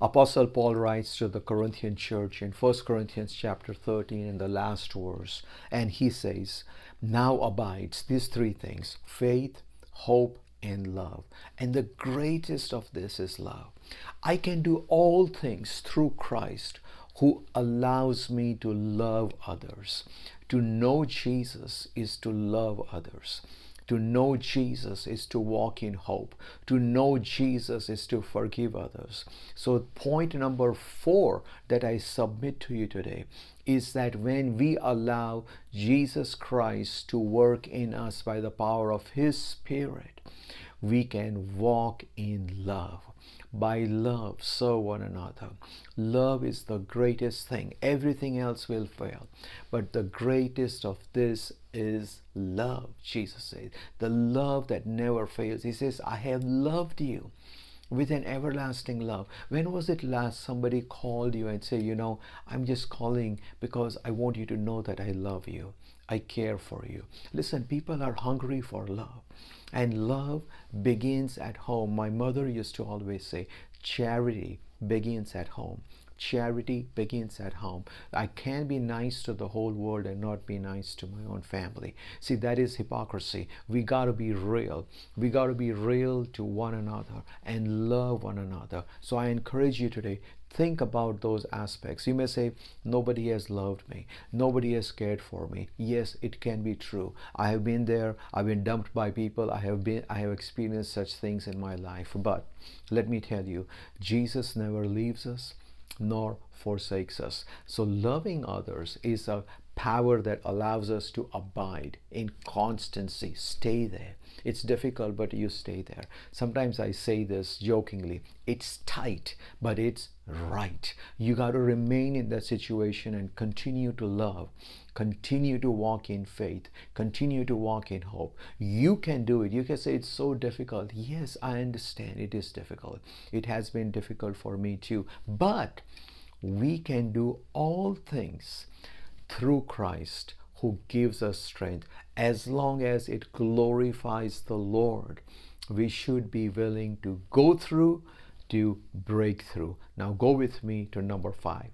Apostle Paul writes to the Corinthian church in 1 Corinthians chapter 13 in the last verse, and he says, now abides these three things: faith, hope, and love. And the greatest of this is love. I can do all things through Christ who allows me to love others. To know Jesus is to love others. To know Jesus is to walk in hope. To know Jesus is to forgive others. So point number 4 that I submit to you today is that when we allow Jesus Christ to work in us by the power of His Spirit, we can walk in love. By love, serve one another. Love is the greatest thing. Everything else will fail. But the greatest of this is love, Jesus says. The love that never fails. He says, I have loved you with an everlasting love. When was it last somebody called you and said, I'm just calling because I want you to know that I love you. I care for you. Listen, people are hungry for love. And love begins at home. My mother used to always say, charity begins at home. Charity begins at home. I can't be nice to the whole world and not be nice to my own family. See, that is hypocrisy. We got to be real. We got to be real to one another and love one another. So I encourage you today, think about those aspects. You may say, nobody has loved me. Nobody has cared for me. Yes, it can be true. I have been there. I've been dumped by people. I have experienced such things in my life. But let me tell you, Jesus never leaves us nor forsakes us. So loving others is a power that allows us to abide in constancy. Stay there. It's difficult, but you stay there. Sometimes I say this jokingly. It's tight, but it's right. You got to remain in that situation and continue to love. Continue to walk in faith. Continue to walk in hope. You can do it. You can say it's so difficult. Yes, I understand it is difficult. It has been difficult for me too. But we can do all things through Christ who gives us strength. As long as it glorifies the Lord, we should be willing to go through, to break through. Now go with me to number 5.